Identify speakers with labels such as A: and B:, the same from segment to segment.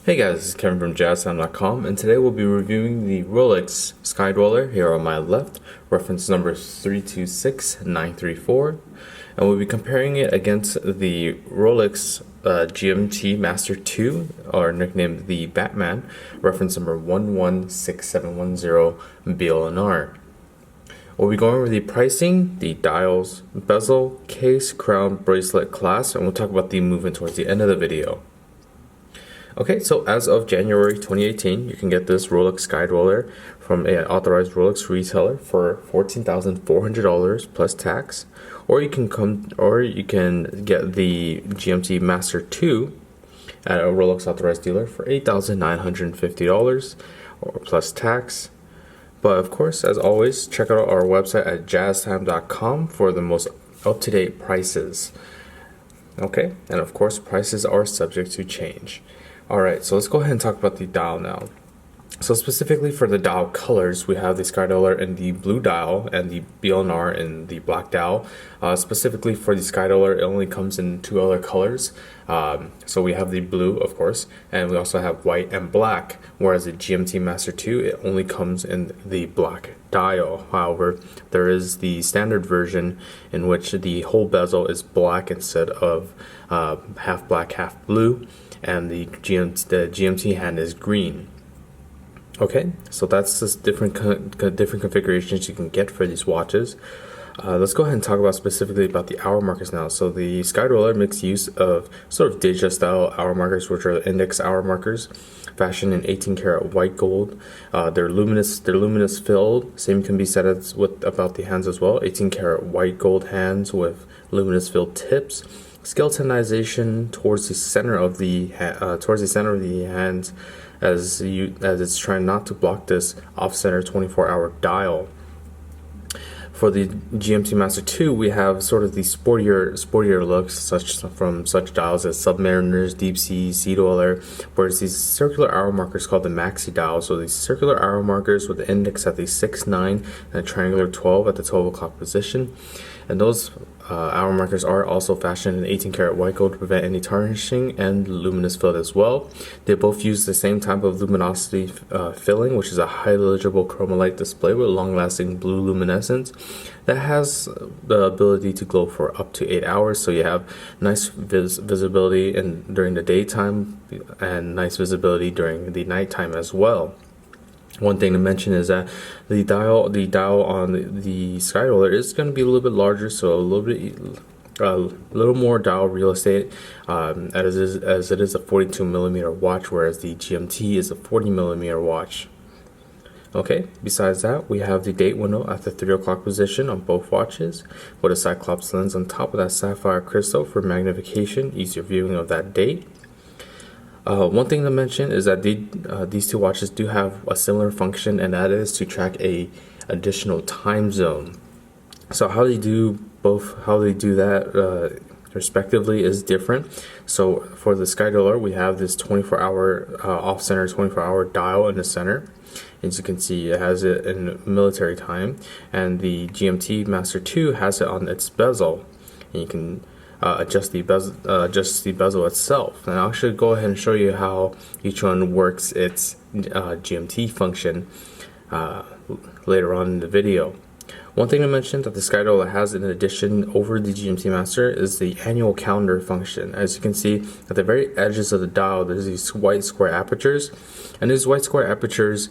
A: Hey guys, this is Kevin from JazTime.com, and today we'll be reviewing the Rolex Sky-Dweller here on my left, reference number 326934, and we'll be comparing it against the Rolex GMT-Master II, or nicknamed the Batman, reference number 116710 BLNR. We'll be going over the pricing, the dials, bezel, case, crown, bracelet, clasp, and we'll talk about the movement towards the end of the video. Okay, so as of January 2018, you can get this Rolex Sky-Dweller from an authorized Rolex retailer for $14,400 plus tax, or you can get the GMT-Master II at a Rolex authorized dealer for $8,950 or plus tax. But of course, as always, check out our website at JazTime.com for the most up-to-date prices. Okay, and of course, prices are subject to change. Alright, so let's go ahead and talk about the dial now. So specifically for the dial colors, we have the Sky-Dweller in the blue dial and the BLNR in the black dial. Specifically for the Sky-Dweller, it only comes in two other colors. So we have the blue, of course, and we also have white and black, whereas the GMT-Master II, it only comes in the black dial. However, there is the standard version in which the whole bezel is black instead of half black, half blue, and the GMT hand is green. Okay, so that's just different configurations you can get for these watches. Let's go ahead and talk about specifically about the hour markers now. So the Sky-Dweller makes use of sort of Deja style hour markers, which are index hour markers, fashioned in 18 karat white gold. They're luminous filled. Same can be said about the hands as well. 18 karat white gold hands with luminous filled tips. Skeletonization towards the center of the hands, as it's trying not to block this off-center 24-hour dial. For the GMT-Master II, we have sort of the sportier looks, from such dials as Submariners, Deep Sea, Sea Dweller, whereas these circular hour markers called the Maxi dial. So these circular hour markers with the index at the 6-9 and a triangular 12 at the 12 o'clock position. And those hour markers are also fashioned in 18 karat white gold to prevent any tarnishing and luminous fill as well. They both use the same type of luminosity filling, which is a highly legible chromolite display with long-lasting blue luminescence that has the ability to glow for up to 8 hours. So you have nice visibility during the daytime and nice visibility during the nighttime as well. One thing to mention is that the dial on the Sky-Dweller is going to be a little bit larger, so a little more dial real estate, as it is a 42mm watch, whereas the GMT is a 40mm watch. Okay, besides that, we have the date window at the 3 o'clock position on both watches, with a Cyclops lens on top of that sapphire crystal for magnification, easier viewing of that date. One thing to mention is that these two watches do have a similar function, and that is to track a additional time zone. So how they do that respectively is different. So for the Sky-Dweller, we have this 24-hour off-center 24-hour dial in the center. As you can see, it has it in military time, and the GMT-Master II has it on its bezel, and you can adjust the bezel itself. And I'll actually go ahead and show you how each one works its GMT function later on in the video. One thing to mention that the Sky-Dweller has in addition over the GMT-Master is the annual calendar function. As you can see, at the very edges of the dial, there's these white square apertures, and these white square apertures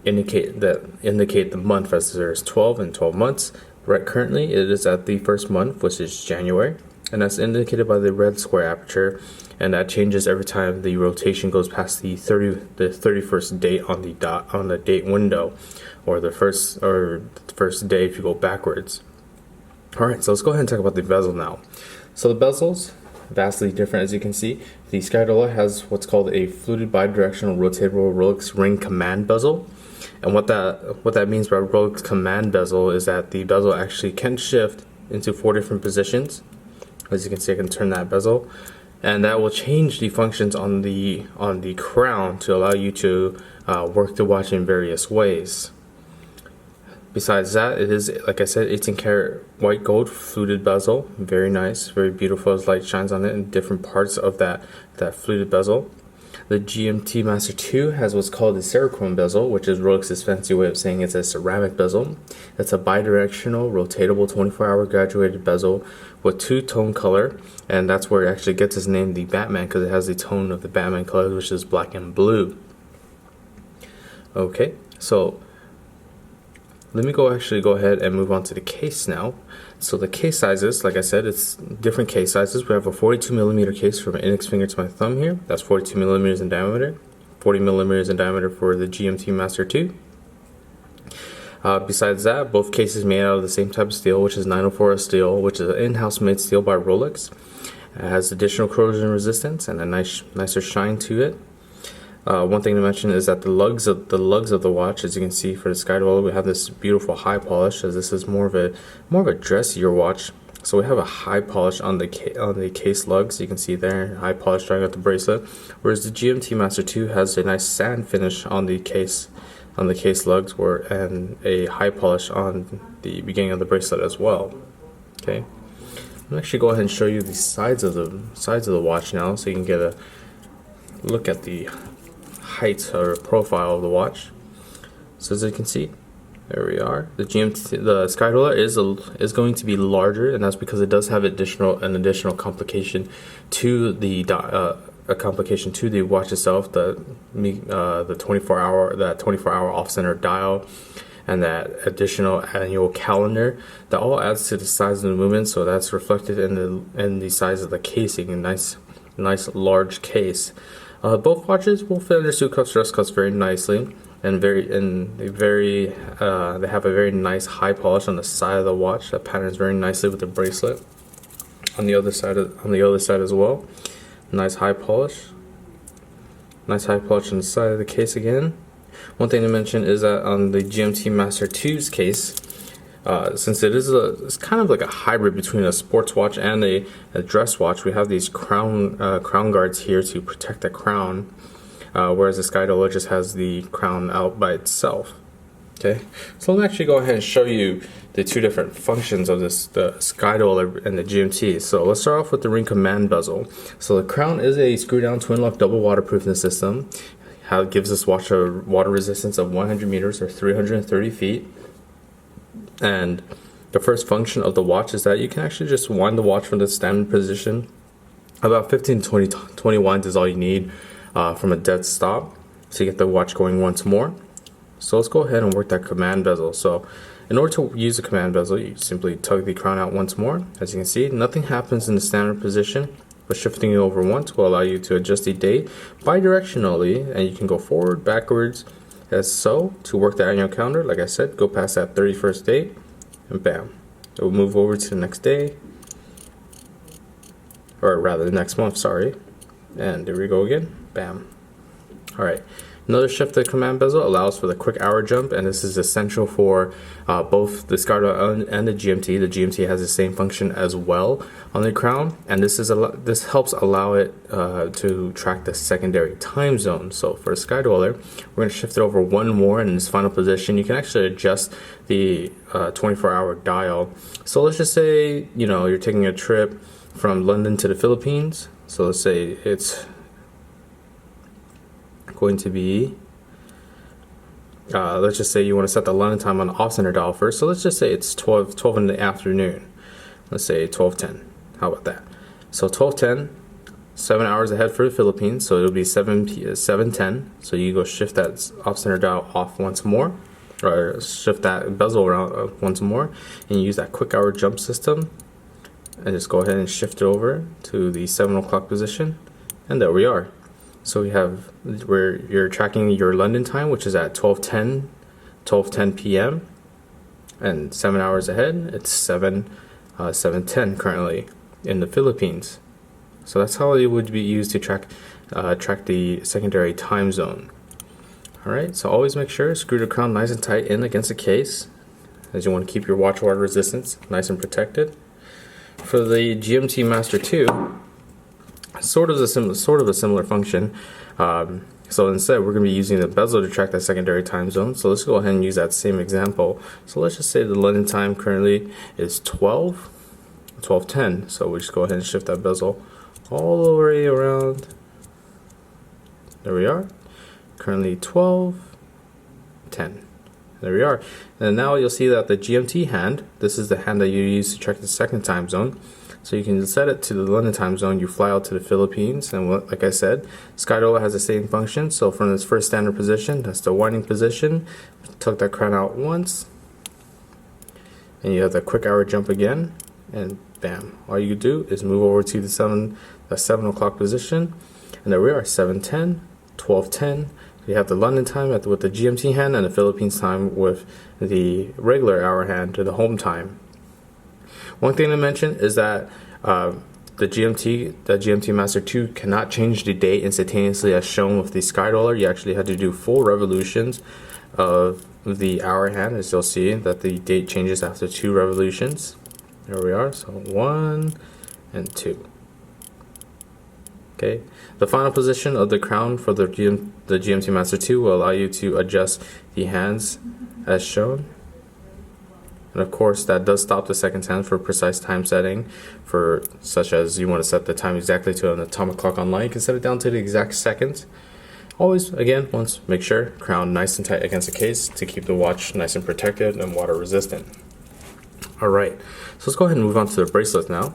A: indicate the month, as there's 12 and 12 months. Right, currently it is at the first month, which is January, and that's indicated by the red square aperture, and that changes every time the rotation goes past the 31st date on the date window, or the first day if you go backwards. All right, so let's go ahead and talk about the bezel now. So the bezels, vastly different. As you can see, the Sky-Dweller has what's called a fluted bidirectional rotatable Rolex ring command bezel. And what that means by Rolex command bezel is that the bezel actually can shift into 4 different positions. As you can see, I can turn that bezel, and that will change the functions on the crown to allow you to work the watch in various ways. Besides that, it is, like I said, 18 karat white gold fluted bezel. Very nice, very beautiful as light shines on it in different parts of that fluted bezel. The GMT-Master II has what's called a Cerachrome bezel, which is Rolex's fancy way of saying it's a ceramic bezel. It's a bidirectional, rotatable 24-hour graduated bezel with two-tone color, and that's where it actually gets its name, the Batman, because it has the tone of the Batman color, which is black and blue. Okay, so let me go ahead and move on to the case now. So the case sizes, like I said, it's different case sizes. We have a 42mm case from my index finger to my thumb here. That's 42mm in diameter. 40mm in diameter for the GMT-Master II. Besides that, both cases made out of the same type of steel, which is 904 steel, which is an in-house made steel by Rolex. It has additional corrosion resistance and a nicer shine to it. One thing to mention is that the lugs of the watch, as you can see for the Sky-Dweller, we have this beautiful high polish, as this is more of a dressier watch. So we have a high polish on the case lugs. You can see there, high polish drawing out the bracelet. Whereas the GMT-Master II has a nice sand finish on the case lugs, and a high polish on the beginning of the bracelet as well. Okay, I'll actually go ahead and show you the sides of the watch now, so you can get a look at the height or profile of the watch. So as you can see, there we are. The Sky-Dweller is going to be larger, and that's because it does have an additional complication to the watch itself. The 24-hour off-center dial, and that additional annual calendar that all adds to the size of the movement. So that's reflected in the size of the casing. A nice large case. Both watches will fit under suit cuffs, dress cuffs very nicely, and they have a very nice high polish on the side of the watch that patterns very nicely with the bracelet. On the other side as well, nice high polish on the side of the case again. One thing to mention is that on the GMT-Master II's case, since it's kind of like a hybrid between a sports watch and a dress watch, we have these crown guards here to protect the crown, whereas the Sky-Dweller just has the crown out by itself. Okay, so let me actually go ahead and show you the two different functions of the Sky-Dweller and the GMT. So let's start off with the ring command bezel. So the crown is a screw-down twin-lock double waterproofing system. How it gives this watch a water resistance of 100 meters or 330 feet. And the first function of the watch is that you can actually just wind the watch from the standard position. About 15 to 20 winds is all you need from a dead stop to get the watch going once more. So let's go ahead and work that command bezel. So in order to use the command bezel, you simply tug the crown out once more. As you can see, nothing happens in the standard position, but shifting it over once will allow you to adjust the date bidirectionally, and you can go forward, backwards, as so. To work the annual calendar, like I said, go past that 31st date, and bam, it will move over to the next day, or rather the next month, sorry. And there we go again, bam. Alright, another shift of the command bezel allows for the quick hour jump, and this is essential for both the Sky-Dweller and the GMT. The GMT has the same function as well on the crown, and this helps allow it to track the secondary time zone. So for the Sky-Dweller, we're going to shift it over one more, and in this final position, you can actually adjust the 24-hour dial. So let's just say you're taking a trip from London to the Philippines. So let's say it's going to be let's just say you want to set the London time on the off-center dial first. So let's just say it's 12 in the afternoon. Let's say 12:10. How about that? So 12:10, 7 hours ahead for the Philippines. So it'll be 7:10. So you go shift that off-center dial off once more, or shift that bezel around once more, and use that quick hour jump system, and just go ahead and shift it over to the 7 o'clock position, and there we are. So we have where you're tracking your London time, which is at 12:10 p.m. and 7 hours ahead. It's 7:10 currently in the Philippines. So that's how it would be used to track the secondary time zone. All right. So always make sure screw the crown nice and tight in against the case, as you want to keep your watch water resistance nice and protected. For the GMT-Master II, sort of a similar function. So instead, we're going to be using the bezel to track that secondary time zone. So let's go ahead and use that same example. So let's just say the London time currently is 12:10. So we just go ahead and shift that bezel all the way around There we are. Currently 12:10. There we are. And now you'll see that the GMT hand, this is the hand that you use to check the second time zone. So you can set it to the London time zone, you fly out to the Philippines, and like I said, Sky-Dweller has the same function. So from this first standard position, that's the winding position, tuck that crown out once, and you have the quick hour jump again, and bam. All you do is move over to the 7 o'clock position, and there we are, 7:10, 12:10. You have the London time with the GMT hand, and the Philippines time with the regular hour hand to the home time. One thing to mention is that the GMT-Master II cannot change the date instantaneously as shown with the Sky-Dweller. You actually had to do full revolutions of the hour hand, as you'll see that the date changes after 2 revolutions. There we are, so 1 and 2. Okay, the final position of the crown for the GMT-Master II will allow you to adjust the hands as shown. And of course, that does stop the second hand for precise time setting, for such as you want to set the time exactly to an atomic clock online. You can set it down to the exact seconds. Always, again, once make sure crown nice and tight against the case to keep the watch nice and protected and water resistant. Alright, so let's go ahead and move on to the bracelets now.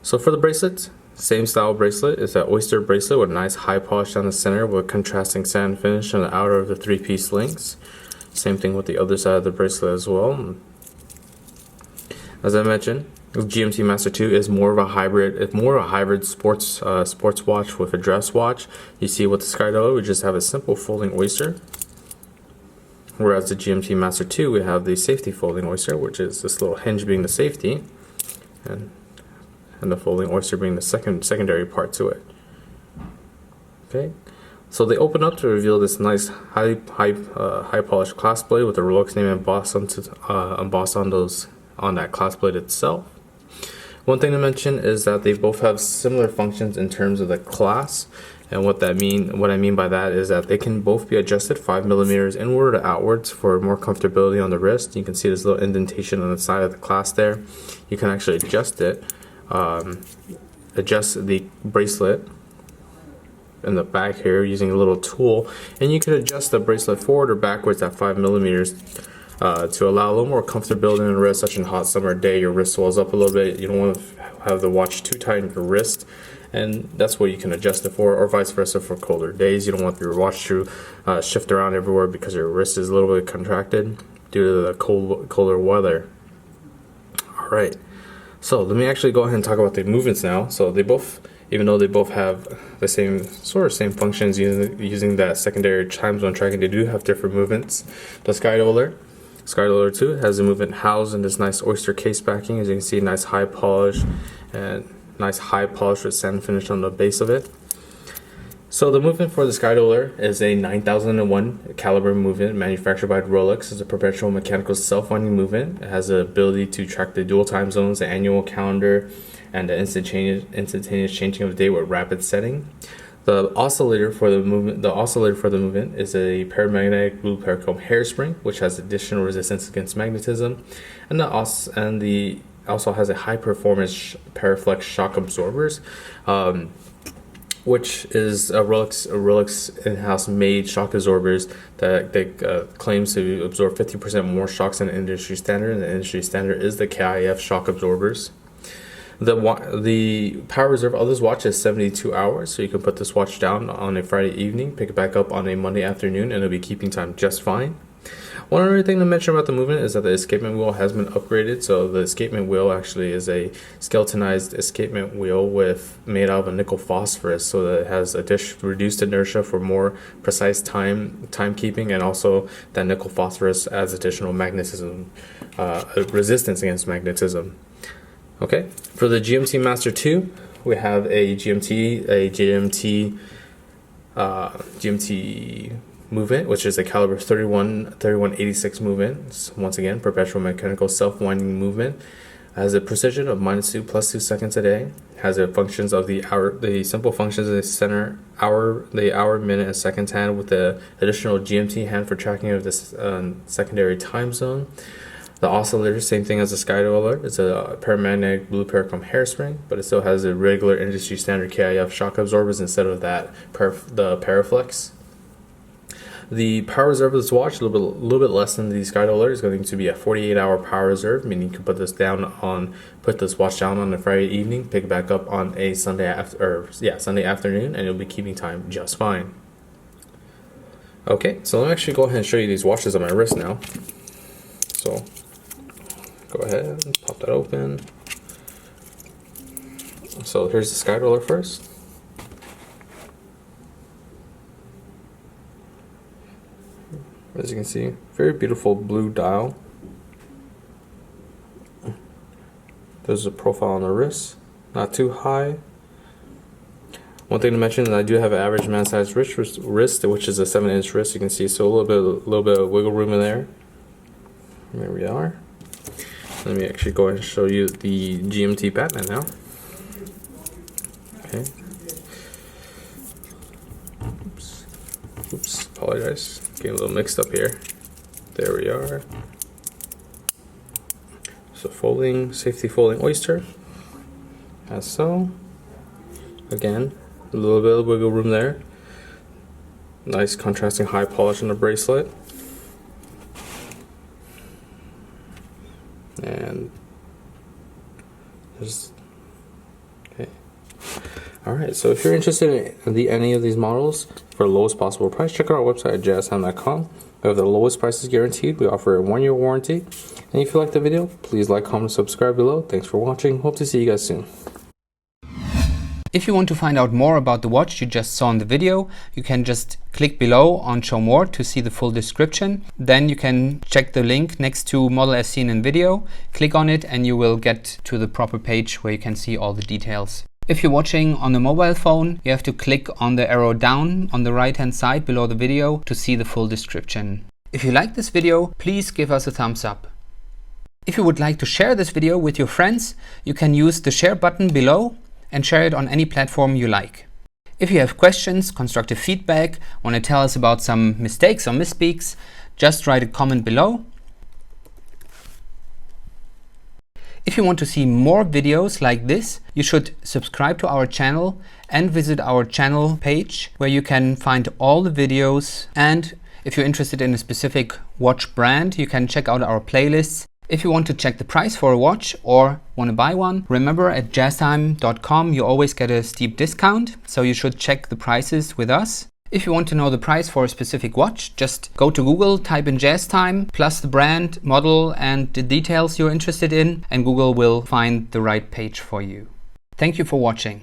A: So for the bracelets, same style bracelet is that oyster bracelet with a nice high polish down the center with contrasting satin finish on the outer of the 3-piece links. Same thing with the other side of the bracelet as well. As I mentioned, the GMT-Master II is more of a hybrid. It's more of a hybrid sports watch with a dress watch. You see with the Sky-Dweller, we just have a simple folding oyster. Whereas the GMT-Master II, we have the safety folding oyster, which is this little hinge being the safety, and the folding oyster being the secondary part to it. Okay, so they open up to reveal this nice high polished clasp blade with the Rolex name embossed on that clasp blade itself. One thing to mention is that they both have similar functions in terms of the class, and what I mean by that is that they can both be adjusted 5mm inward or outwards for more comfortability on the wrist. You can see this little indentation on the side of the clasp there. You can actually adjust it, adjust the bracelet in the back here using a little tool, and you can adjust the bracelet forward or backwards at 5mm. To allow a little more comfortability in the wrist, such as a hot summer day, your wrist swells up a little bit. You don't want to have the watch too tight in your wrist, and that's what you can adjust it for, or vice versa for colder days. You don't want your watch to shift around everywhere because your wrist is a little bit contracted due to the colder weather. Alright, so let me actually go ahead and talk about the movements now. So they both, even though they both have the same functions using that secondary time zone tracking, they do have different movements. The Sky-Dweller 2 has a movement housed in this nice oyster case backing. As you can see, nice high polish with satin finish on the base of it. So the movement for the Sky-Dweller is a 9001 caliber movement manufactured by Rolex. It's a perpetual mechanical self-winding movement. It has the ability to track the dual time zones, the annual calendar, and the instantaneous changing of the day with rapid setting. The oscillator for the movement is a paramagnetic blue paracomb hairspring, which has additional resistance against magnetism, and also has a high performance Paraflex shock absorbers, which is a Rolex in-house made shock absorbers that claims to absorb 50% more shocks than the industry standard, and the industry standard is the KIF shock absorbers. The power reserve of this watch is 72 hours, so you can put this watch down on a Friday evening, pick it back up on a Monday afternoon, and it'll be keeping time just fine. One other thing to mention about the movement is that the escapement wheel has been upgraded. So the escapement wheel actually is a skeletonized escapement wheel made out of a nickel phosphorus, so that it has reduced inertia for more precise timekeeping, and also that nickel phosphorus adds additional magnetism, resistance against magnetism. Okay, for the GMT-Master II, we have a GMT movement, which is a caliber 3186 movement. Once again, perpetual mechanical self-winding movement. Has a precision of -2 + 2 seconds a day. Has the functions of the simple functions of the center hour, minute, and second hand, with the additional GMT hand for tracking of this secondary time zone. The oscillator, same thing as the Sky-Dweller. It's a paramagnetic blue parachrome hairspring, but it still has a regular industry standard KIF shock absorbers instead of the Paraflex. The power reserve of this watch, a little bit less than the Sky-Dweller, is going to be a 48-hour power reserve, meaning you can put this watch down on a Friday evening, pick it back up on a Sunday afternoon, and you'll be keeping time just fine. Okay, so let me actually go ahead and show you these watches on my wrist now. So go ahead and pop that open. So here's the Sky-Dweller first. As you can see, very beautiful blue dial. There's a profile on the wrist, not too high. One thing to mention is I do have an average man size wrist, which is a 7-inch wrist. You can see, so a little bit of wiggle room in there. There we are. Let me actually go ahead and show you the GMT Batman now. Okay. Oops, apologize. Getting a little mixed up here. There we are. So safety folding oyster. As so. Again, a little bit of wiggle room there. Nice contrasting high polish on the bracelet. And just okay. Alright, so if you're interested in any of these models for the lowest possible price, check out our website at JazTime.com. We have the lowest prices guaranteed. We offer a 1-year warranty. And if you like the video, please like, comment, subscribe below. Thanks for watching. Hope to see you guys soon.
B: If you want to find out more about the watch you just saw in the video, you can just click below on Show More to see the full description. Then you can check the link next to model as seen in video, click on it, and you will get to the proper page where you can see all the details. If you're watching on a mobile phone, you have to click on the arrow down on the right hand side below the video to see the full description. If you like this video, please give us a thumbs up. If you would like to share this video with your friends, you can use the share button below and share it on any platform you like. If you have questions, constructive feedback, want to tell us about some mistakes or misspeaks, just write a comment below. If you want to see more videos like this, you should subscribe to our channel and visit our channel page where you can find all the videos. And if you're interested in a specific watch brand, you can check out our playlists. If you want to check the price for a watch or want to buy one, remember at JazTime.com you always get a steep discount, so you should check the prices with us. If you want to know the price for a specific watch, just go to Google, type in JazTime, plus the brand, model and the details you're interested in, and Google will find the right page for you. Thank you for watching.